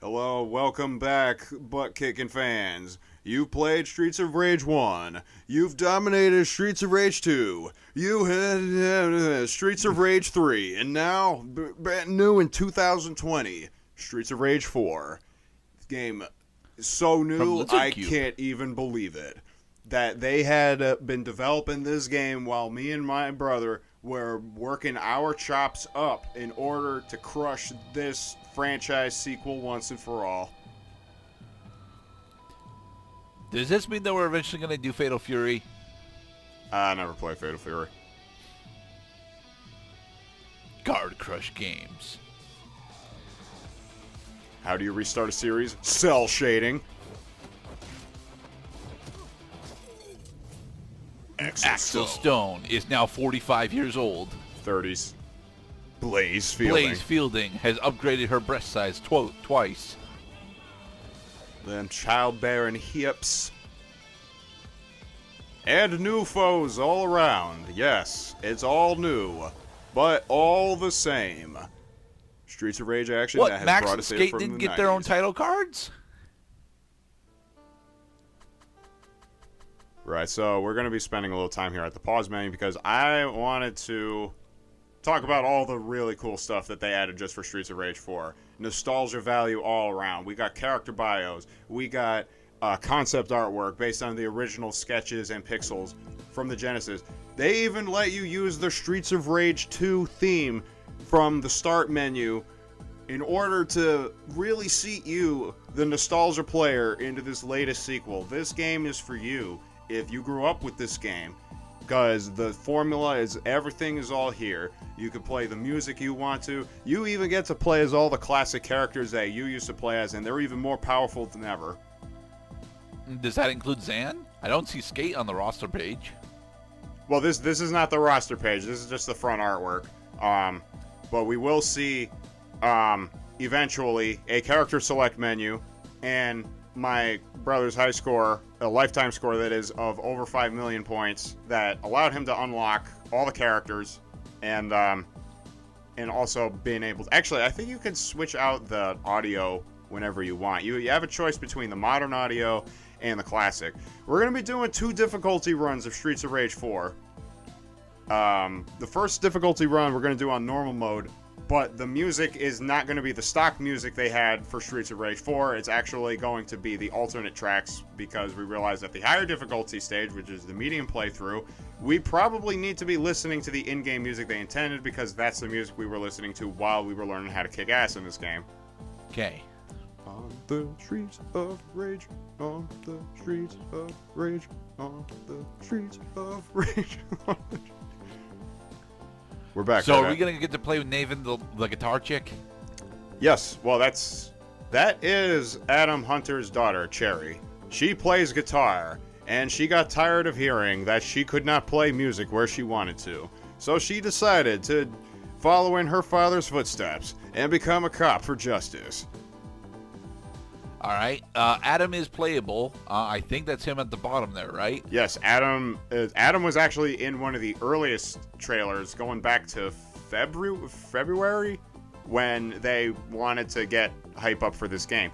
Hello, welcome back, butt-kicking fans. You've played Streets of Rage 1. You've dominated Streets of Rage 2. You had Streets of Rage 3. And now, brand new in 2020, Streets of Rage 4. This game is so new, I can't even believe it. That they had been developing this game while me and my brother were working our chops up in order to crush this franchise sequel once and for all. Does this mean that we're eventually going to do Fatal Fury? I never played Fatal Fury. Guard Crush Games. How do you restart a series? Cell shading. Axel Stone is now 45 years old. 30s. Blaze Fielding. Blaze Fielding has upgraded her breast size twice. Then childbearing hips. And new foes all around. Yes, it's all new. But all the same. Streets of Rage action that has Max brought and us in Skate from didn't the get their own 90s. title cards? Right, so we're going to be spending a little time here at the pause menu because I wanted to talk about all the really cool stuff that they added just for Streets of Rage 4. Nostalgia value all around. We got character bios. We got concept artwork based on the original sketches and pixels from the Genesis. They even let you use the Streets of Rage 2 theme from the start menu in order to really seat you, the nostalgia player, into this latest sequel. This game is for you if you grew up with this game, because the formula is everything is all here. You can play the music you want to. You even get to play as all the classic characters that you used to play as, and they're even more powerful than ever. Does that include Zan? I don't see Skate on the roster page. Well, this is not the roster page. This is just the front artwork. But we will see eventually a character select menu and my brother's high score, a lifetime score that is of over 5 million points, that allowed him to unlock all the characters and also being able to, actually I think you can switch out the audio whenever you want. You have a choice between the modern audio and the classic. We're going to be doing 2 difficulty runs of Streets of Rage 4. The first difficulty run we're going to do on normal mode, but the music is not going to be the stock music they had for Streets of Rage 4. It's actually going to be the alternate tracks, because we realized at the higher difficulty stage, which is the medium playthrough, we probably need to be listening to the in-game music they intended, because that's the music we were listening to while we were learning how to kick ass in this game. Okay. On the streets of rage, on the streets of rage, on the streets of rage. We're back. So are we going to get to play with Naven, the guitar chick? Yes. Well, that is Adam Hunter's daughter, Cherry. She plays guitar, and she got tired of hearing that she could not play music where she wanted to. So she decided to follow in her father's footsteps and become a cop for justice. All right. Adam is playable. I think that's him at the bottom there, right? Yes, Adam was actually in one of the earliest trailers going back to February when they wanted to get hype up for this game.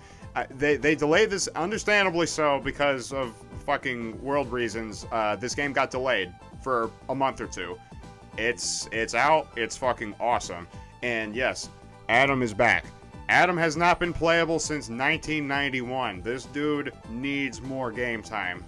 They delayed this, understandably so, because of fucking world reasons. This game got delayed for a month or 2. It's out. It's fucking awesome. And yes, Adam is back. Adam has not been playable since 1991. This dude needs more game time.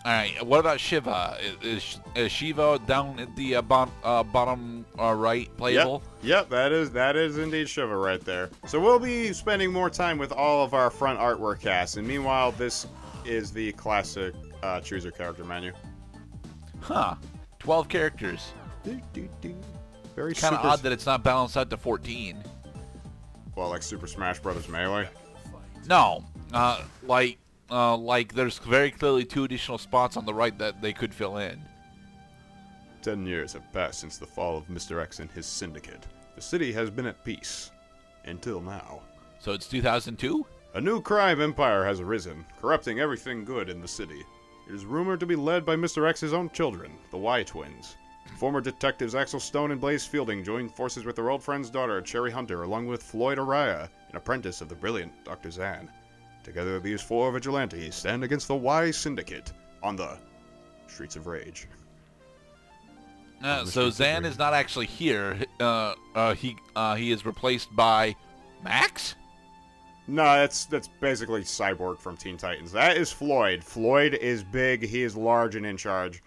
All right. What about Shiva? Is Shiva down at the bottom right playable? Yep, that is indeed Shiva right there. So we'll be spending more time with all of our front artwork casts, and meanwhile, this is the classic choose your character menu. Huh. 12 characters. Very Kind of super. odd that it's not balanced out to 14. Well, like Super Smash Bros. Melee. No. Like there's very clearly 2 additional spots on the right that they could fill in. 10 years have passed since the fall of Mr. X and his syndicate. The city has been at peace. Until now. So it's 2002? A new crime empire has arisen, corrupting everything good in the city. It is rumored to be led by Mr. X's own children, the Y twins. Former detectives Axel Stone and Blaze Fielding joined forces with their old friend's daughter, Cherry Hunter, along with Floyd Araya, an apprentice of the brilliant Dr. Zan. Together, these 4 vigilantes stand against the wise syndicate on the streets of rage. So Zan is not actually here. He is replaced by Max? No, that's basically Cyborg from Teen Titans. That is Floyd. Floyd is big. He is large and in charge.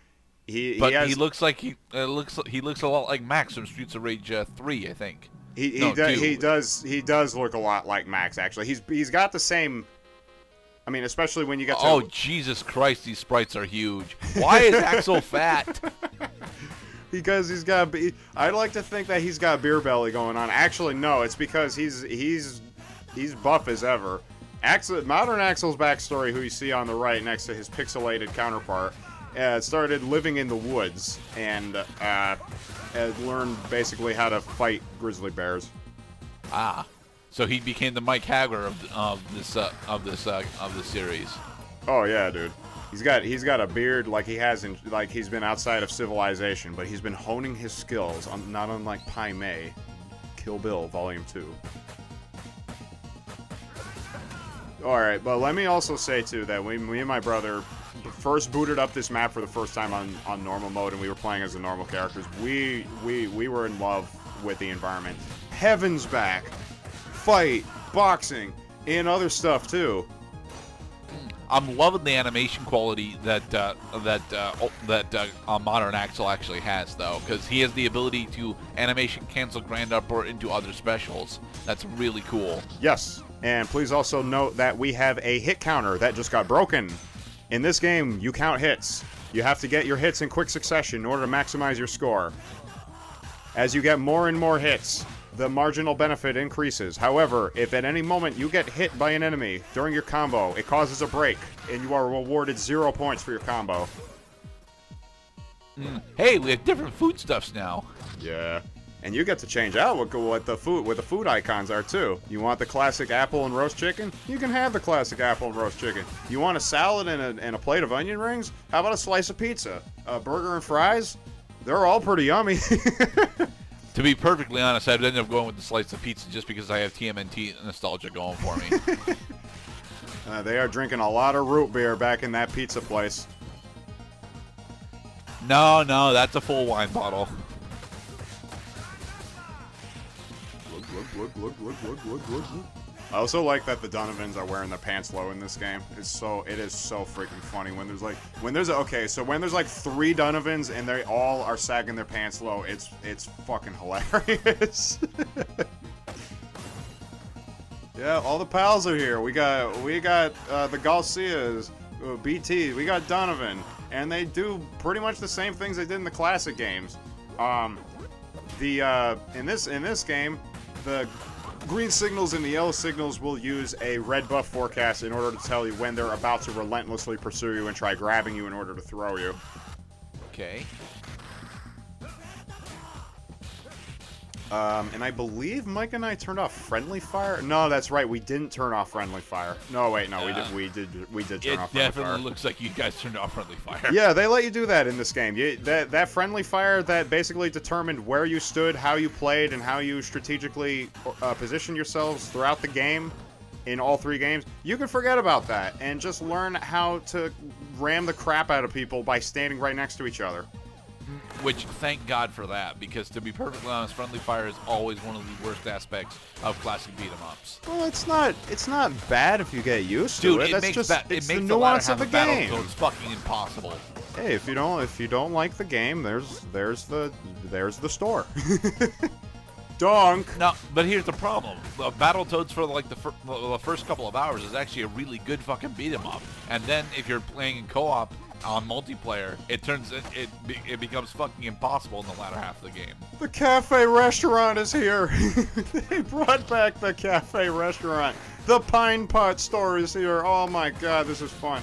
He looks like he looks a lot like Max from Streets of Rage 3, I think. He does look a lot like Max. Actually, he's got the same. I mean, especially when you get to. Oh Jesus Christ! These sprites are huge. Why is Axel fat? Because he's got. I'd like to think that he's got beer belly going on. Actually, no. It's because he's buff as ever. Modern Axel's backstory, who you see on the right next to his pixelated counterpart, started living in the woods and learned basically how to fight grizzly bears. Ah, so he became the Mike Hagler of this series. Oh yeah, dude. He's got a beard like he hasn't, like he's been outside of civilization, but he's been honing his skills on, not unlike Pai Mei, Kill Bill Volume 2. All right, but let me also say too that me and my brother first booted up this map for the first time on normal mode, and we were playing as the normal characters. We were in love with the environment. Heaven's back, fight, boxing, and other stuff too. I'm loving the animation quality that Modern Axel actually has, though, because he has the ability to animation cancel Grand Upper into other specials. That's really cool. Yes, and please also note that we have a hit counter that just got broken. In this game, you count hits. You have to get your hits in quick succession in order to maximize your score. As you get more and more hits, the marginal benefit increases. However, if at any moment you get hit by an enemy during your combo, it causes a break, and you are awarded 0 points for your combo. Hey, we have different foodstuffs now. Yeah, and you get to change out what the food icons are too. You want the classic apple and roast chicken? You can have the classic apple and roast chicken. You want a salad and a plate of onion rings? How about a slice of pizza? A burger and fries? They're all pretty yummy. To be perfectly honest, I'd end up going with the slice of pizza just because I have TMNT nostalgia going for me. They are drinking a lot of root beer back in that pizza place. No, that's a full wine bottle. Look. I also like that the Donovans are wearing their pants low in this game. It is so freaking funny when there's like 3 Donovans and they all are sagging their pants low. It's fucking hilarious. Yeah, all the pals are here. We got the Garcias, BT. We got Donovan, and they do pretty much the same things they did in the classic games. In this game, the green signals and the yellow signals will use a red buff forecast in order to tell you when they're about to relentlessly pursue you and try grabbing you in order to throw you. Okay. And I believe Mike and I turned off friendly fire. No, that's right. We didn't turn off friendly fire. No, wait, no, we did turn off friendly fire. It definitely looks like you guys turned off friendly fire. Yeah, they let you do that in this game. That friendly fire that basically determined where you stood, how you played, and how you strategically positioned yourselves throughout the game in all 3 games. You can forget about that and just learn how to ram the crap out of people by standing right next to each other. Which, thank God for that, because to be perfectly honest, friendly fire is always one of the worst aspects of classic beat-em-ups. Well, it's not bad if you get used to it. Dude, it makes the nuance of the game. It's fucking impossible. Hey, if you don't like the game, there's the store. Donk. No, but here's the problem: Battletoads for like the first couple of hours is actually a really good fucking beat-em-up, and then if you're playing in co-op on multiplayer, it becomes fucking impossible in the latter half of the game. The cafe restaurant is here. They brought back the cafe restaurant. The Pine Pot store is here. Oh my god, this is fun.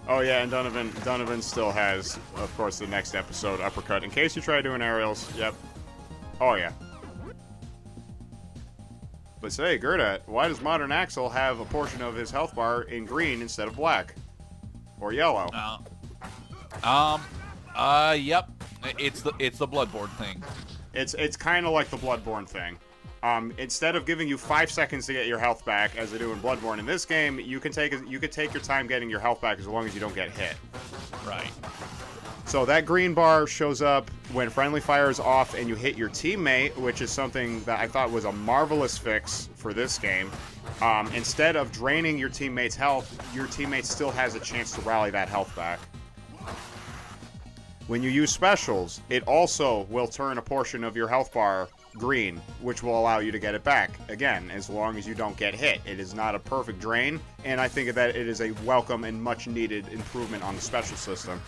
Oh yeah, and Donovan still has, of course, the next episode, Uppercut. In case you try doing aerials, yep. Oh yeah. But say, Gerda, why does Modern Axel have a portion of his health bar in green instead of black? Or yellow? Yep. It's the Bloodborne thing. It's kind of like the Bloodborne thing. Instead of giving you 5 seconds to get your health back, as they do in Bloodborne, in this game, you can take your time getting your health back as long as you don't get hit. Right. So that green bar shows up when friendly fire is off and you hit your teammate, which is something that I thought was a marvelous fix for this game. Instead of draining your teammate's health, your teammate still has a chance to rally that health back. When you use specials, it also will turn a portion of your health bar green, which will allow you to get it back. Again, as long as you don't get hit. It is not a perfect drain, and I think that it is a welcome and much needed improvement on the special system.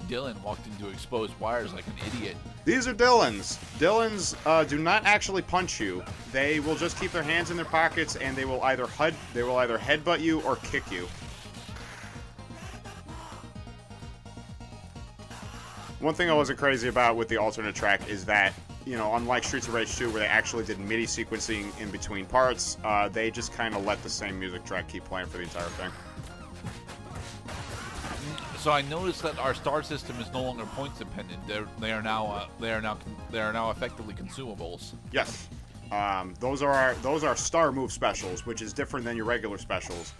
Dylan walked into exposed wires like an idiot. These are Dylans. Dylans do not actually punch you. They will just keep their hands in their pockets, and they will either headbutt you or kick you. One thing I wasn't crazy about with the alternate track is that, you know, unlike Streets of Rage 2, where they actually did MIDI sequencing in between parts, they just kind of let the same music track keep playing for the entire thing. So I noticed that our star system is no longer points dependent. They are now effectively consumables. Yes, those are star move specials, which is different than your regular specials.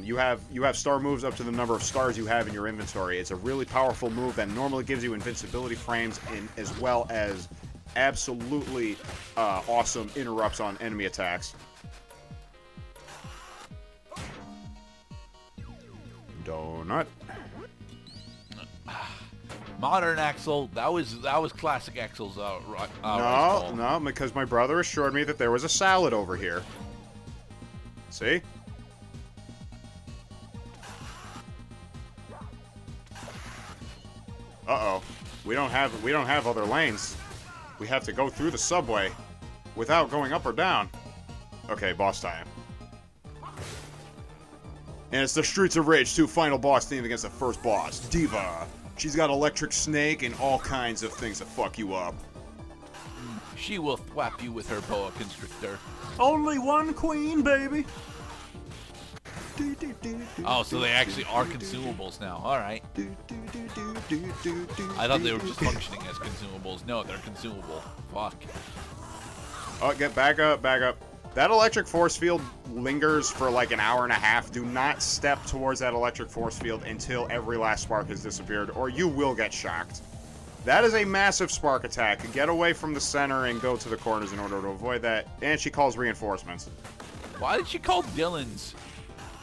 You have star moves up to the number of stars you have in your inventory. It's a really powerful move that normally gives you invincibility frames, as well as absolutely awesome interrupts on enemy attacks. Donut. Modern Axel, that was classic Axel's. No, because my brother assured me that there was a salad over here. See? Uh-oh. We don't have other lanes. We have to go through the subway without going up or down. Okay, boss time. And it's the Streets of Rage 2 final boss theme against the first boss, Diva. She's got electric snake and all kinds of things that fuck you up. She will thwap you with her boa constrictor. Only one queen, baby. Oh, so they actually are consumables now. All right. I thought they were just functioning as consumables. No, they're consumable. Fuck. Oh, get back up, back up. That electric force field lingers for like an hour and a half. Do not step towards that electric force field until every last spark has disappeared, or you will get shocked. That is a massive spark attack. Get away from the center and go to the corners in order to avoid that. And she calls reinforcements. Why did she call Dylan's?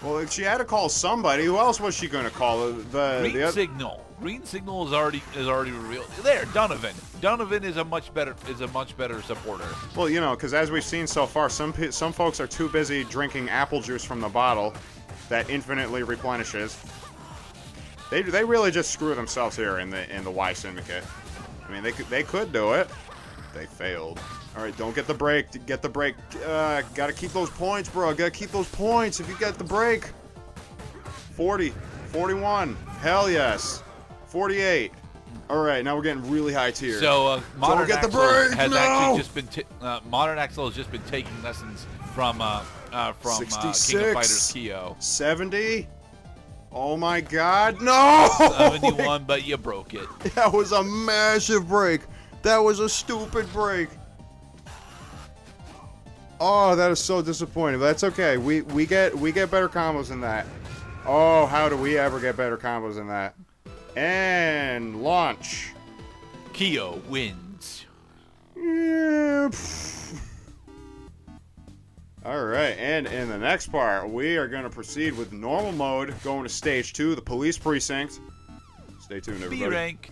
Well, she had to call somebody. Who else was she going to call? Green Signal. Green Signal is already revealed. There, Donovan. Donovan is a much better supporter. Well, you know, because as we've seen so far, some folks are too busy drinking apple juice from the bottle that infinitely replenishes. They really just screw themselves here in the Y Syndicate. I mean, they could do it. They failed. All right, don't get the break. Get the break. Gotta keep those points, bro. Gotta keep those points if you get the break. 40, 41. Hell yes. 48. All right, now we're getting really high tier. So Modern Axel actually just been Modern Axel has just been taking lessons from King of Fighters Kyo. 70. Oh my God, no! 71, but you broke it. That was a massive break. That was a stupid break. Oh, that is so disappointing. But that's okay. We get better combos than that. Oh, how do we ever get better combos than that? And launch. Kyo wins. Yeah. All right, and in the next part, we are going to proceed with normal mode, going to stage 2, the police precinct. Stay tuned, everybody. B rank.